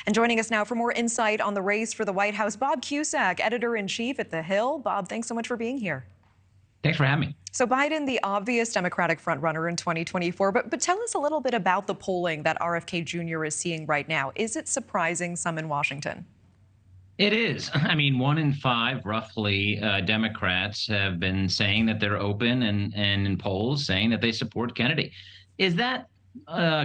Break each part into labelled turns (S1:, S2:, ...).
S1: And joining us now for more insight on the race for the White House, Bob Cusak, editor-in-chief at The Hill. Bob, thanks so much for being here.
S2: Thanks for having me.
S1: So Biden, the obvious Democratic frontrunner in 2024, but tell us a little bit about the polling that RFK Jr. is seeing right now. Is it surprising some in Washington?
S2: It is. I mean, 1 in 5, roughly, Democrats have been saying that they're open and in polls saying that they support Kennedy. Is that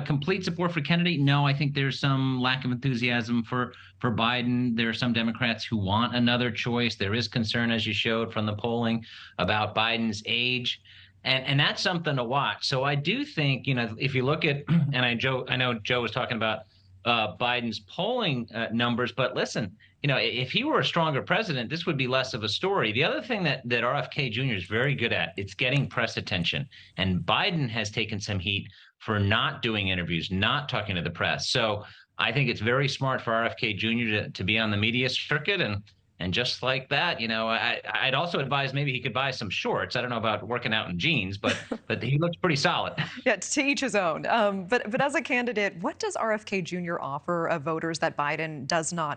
S2: complete support for Kennedy? No, I think there's some lack of enthusiasm for Biden. There are some Democrats who want another choice. There is concern, as you showed from the polling, about Biden's age. And that's something to watch. So I do think, if you look at, and I know Joe was talking about Biden's polling numbers, but listen, if he were a stronger president, this would be less of a story. The other thing that RFK Jr. is very good at, it's getting press attention. And Biden has taken some heat for not doing interviews, not talking to the press. So I think it's very smart for RFK Jr. to be on the media circuit. And just like that, I'd also advise maybe he could buy some shorts. I don't know about working out in jeans, but he looks pretty solid.
S1: Yeah, to each his own. But as a candidate, what does RFK Jr. offer of voters that Biden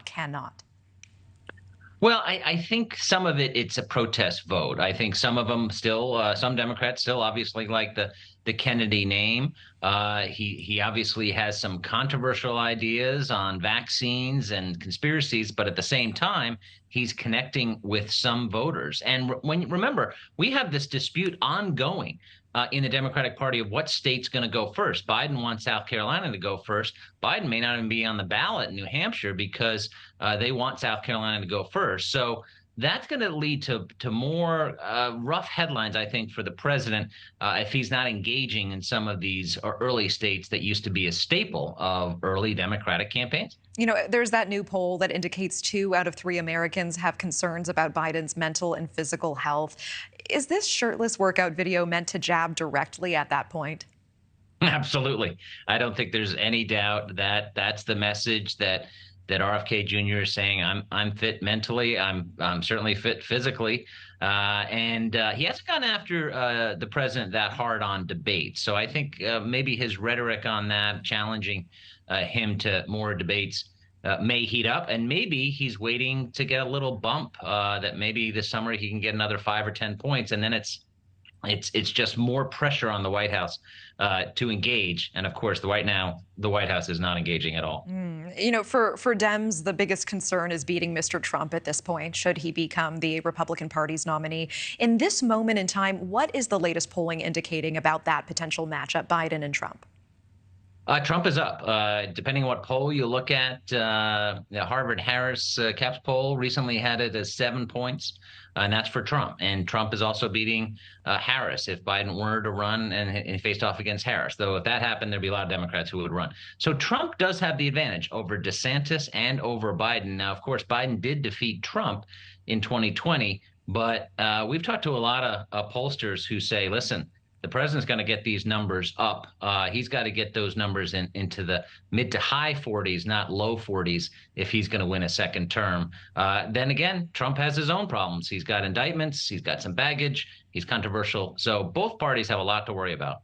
S1: cannot?
S2: Well, I think some of it's a protest vote. I think some of them still, some Democrats still obviously like the Kennedy name. He obviously has some controversial ideas on vaccines and conspiracies, but at the same time, he's connecting with some voters. And remember, we have this dispute ongoing in the Democratic Party of what state's going to go first. Biden wants South Carolina to go first. Biden may not even be on the ballot in New Hampshire because they want South Carolina to go first. So that's going to lead to more rough headlines, I think, for the president if he's not engaging in some of these early states that used to be a staple of early Democratic campaigns.
S1: There's that new poll that indicates 2 out of 3 Americans have concerns about Biden's mental and physical health. Is this shirtless workout video meant to jab directly at that point?
S2: Absolutely. I don't think there's any doubt that that's the message that RFK Jr. is saying. I'm fit mentally. I'm certainly fit physically. And he hasn't gone after the president that hard on debates. So I think maybe his rhetoric on that, challenging him to more debates, may heat up. And maybe he's waiting to get a little bump that maybe this summer he can get another 5 or 10 points. And then it's just more pressure on the White House to engage. And of course, the White House is not engaging at all.
S1: For Dems, the biggest concern is beating Mr. Trump at this point, should he become the Republican Party's nominee. In this moment in time, what is the latest polling indicating about that potential matchup, Biden and Trump?
S2: Trump is up. Depending on what poll you look at, the Harvard-Harris Caps poll recently had it as 7 points, and that's for Trump. And Trump is also beating Harris if Biden were to run and faced off against Harris. Though if that happened, there'd be a lot of Democrats who would run. So Trump does have the advantage over DeSantis and over Biden. Now, of course, Biden did defeat Trump in 2020, but we've talked to a lot of pollsters who say, listen, the president's going to get these numbers up. He's got to get those numbers into the mid to high 40s, not low 40s, if he's going to win a second term. Then again, Trump has his own problems. He's got indictments. He's got some baggage. He's controversial. So both parties have a lot to worry about.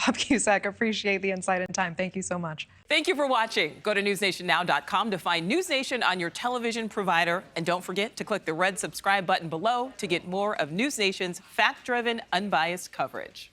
S1: Bob Cusak, appreciate the insight and time. Thank you so much.
S3: Thank you for watching. Go to newsnationnow.com to find News Nation on your television provider. And don't forget to click the red subscribe button below to get more of News Nation's fact-driven, unbiased coverage.